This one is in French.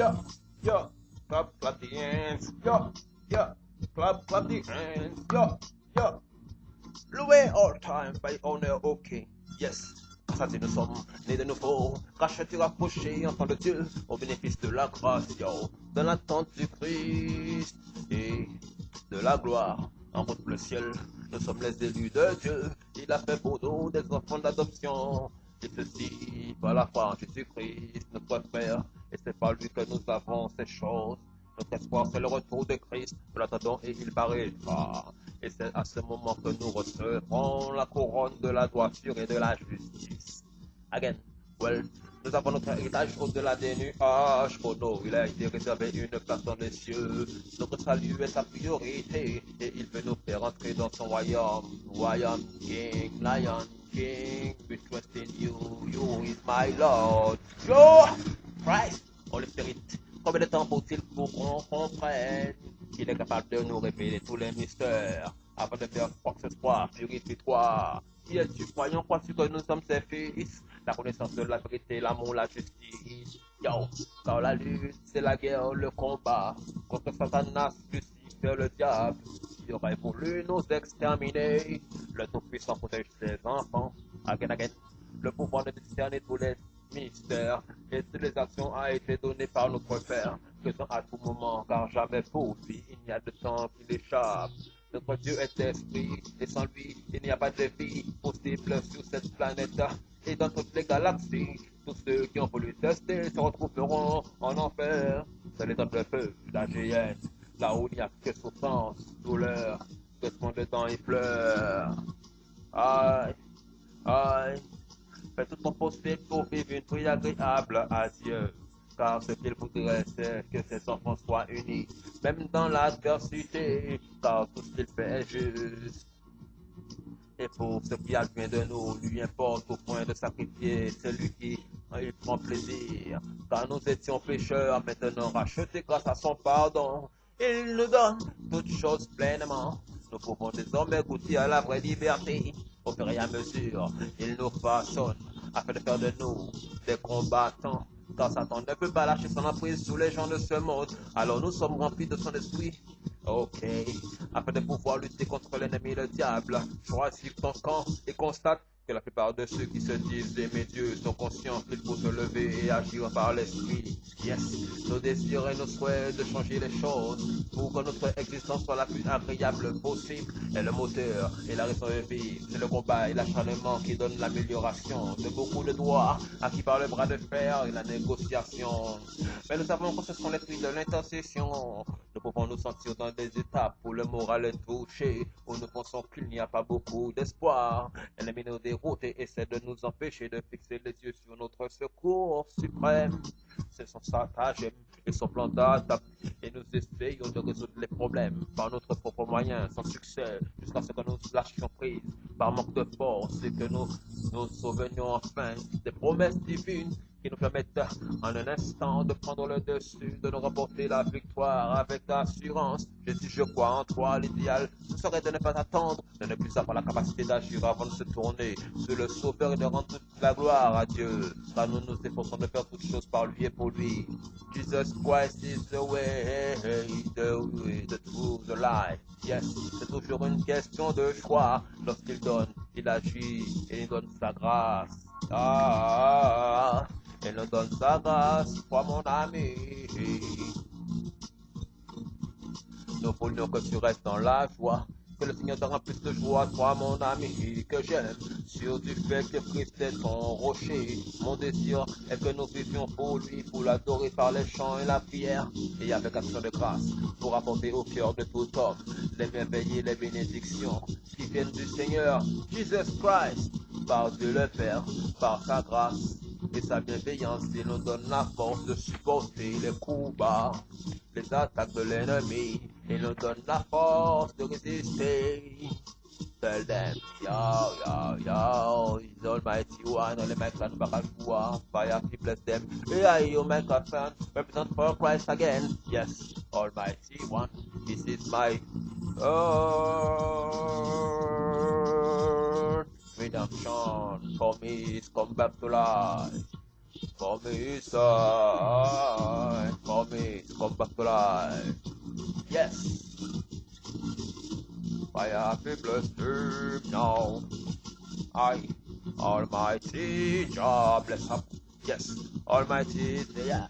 yeah, yeah. Clap the hands, yeah, yeah. Clap the hands, yeah, yeah. Loué all time by honneur au King. Yes. Ça dit nous sommes nés de nouveau, rachetés, rapprochés, enfants de Dieu, au bénéfice de la grâce, yo, de l'attente du Christ et de la gloire. En route pour le ciel, nous sommes les élus de Dieu. Il a fait pour nous des enfants d'adoption. Et ceci par la foi en Jésus-Christ, notre frère. Et c'est par lui que nous avons ces choses. Notre espoir, c'est le retour de Christ. Nous l'attendons et il paraîtra. Et c'est à ce moment que nous recevrons la couronne de la droiture et de la justice. Again, well, nous avons notre héritage au-delà des nuages. Pour nous, il a été réservé une place dans les cieux. Notre salut est sa priorité. Et il veut nous faire entrer dans son royaume. Royaume King, Lion King, we trust in you. You is my Lord. Yo, Christ, Holy Spirit. Combien de temps faut-il pour qu'on comprenne qu'il est capable de nous révéler tous les mystères avant de faire quoi que ce soit? Purifie-toi. Qui es-tu, croyant, crois-tu que nous sommes ses fils? La connaissance de la vérité, l'amour, la justice. Yo, car la lutte, c'est la guerre, le combat contre Satanas, Lucifer, le diable, qui aurait voulu nous exterminer. Le Tout-Puissant protège ses enfants. Again, again. Le pouvoir de discerner tous les mystères et toutes les actions a été donné par notre Père, présent à tout moment, car jamais pour lui il n'y a de temps qui l'échappe. Notre Dieu est esprit, et sans lui, il n'y a pas de vie possible sur cette planète et dans toutes les galaxies. Tous ceux qui ont voulu tester se retrouveront en enfer. C'est l'état de feu, la géhenne, là où il n'y a que souffrance, douleur, que ce monde dedans il pleure. Aïe, aïe. Fais tout ton possible pour vivre une vie agréable à Dieu. Car ce qu'il voudrait, c'est que ses enfants soient unis, même dans l'adversité, car tout ce qu'il fait est juste. Et pour ce qui advient de nous, lui importe au point de sacrifier celui qui il prend plaisir. Car nous étions pécheurs, maintenant rachetés grâce à son pardon. Il nous donne toutes choses pleinement. Nous pouvons désormais goûter à la vraie liberté. Au fur et à mesure, il nous façonne afin de faire de nous des combattants. Car Satan ne peut pas lâcher son emprise sur les gens de ce monde. Alors nous sommes remplis de son esprit. Ok, afin de pouvoir lutter contre l'ennemi, le diable, choisis ton camp et constate que la plupart de ceux qui se disent aimer Dieu sont conscients qu'il faut se lever et agir par l'esprit. Yes, nos désirs et nos souhaits de changer les choses pour que notre existence soit la plus agréable possible est le moteur et la raison de vie. C'est le combat et l'acharnement qui donnent l'amélioration de beaucoup de droits acquis par le bras de fer et la négociation. Mais nous savons que ce sont les prix de l'intercession. Nous pouvons nous sentir dans des étapes où le moral est touché, où nous pensons qu'il n'y a pas beaucoup d'espoir. L'ennemi nous déroute et essaie de nous empêcher de fixer les yeux sur notre secours suprême. C'est son stratagème et son plan d'attaque. Et nous essayons de résoudre les problèmes par notre propre moyen, sans succès, jusqu'à ce que nous lâchions prise par manque de force et que nous souvenions enfin des promesses divines qui nous permettent en un instant de prendre le dessus, de nous remporter la victoire avec assurance. J'ai dit je crois en toi, l'idéal ce serait de ne pas attendre, de ne plus avoir la capacité d'agir avant de se tourner sur le Sauveur et de rendre toute la gloire à Dieu. Car nous nous efforçons de faire toutes choses par lui et pour lui. Jesus Christ is the way, the truth, the life. Yes, c'est toujours une question de choix. Lorsqu'il donne, il agit et il donne sa grâce. Il nous donne sa grâce, toi mon ami. Nous voulons que tu restes dans la joie, que le Seigneur te remplisse de joie, toi mon ami, que j'aime, sûr du fait que Christ est ton rocher. Mon désir est que nous vivions pour lui, pour l'adorer par les chants et la prière, et avec action de grâce, pour apporter au cœur de tout homme les merveilles et les bénédictions qui viennent du Seigneur, Jesus Christ, par Dieu le Père, par sa grâce et sa bienveillance. Il nous donne la force de supporter les coups bas, les attaques de l'ennemi. Il nous donne la force de résister. Tell them, yo, yo, yo, he's Almighty One, only my clan back and forth, fire he bless them. Yeah, you make a fan, represent for Christ again. Yes, Almighty One, this is my redemption. For me, it's come back to life. for me, son, for me to come back to life. Yes, I have a blessed dream now. I, Almighty Jah bless up. Yes, Almighty, yeah.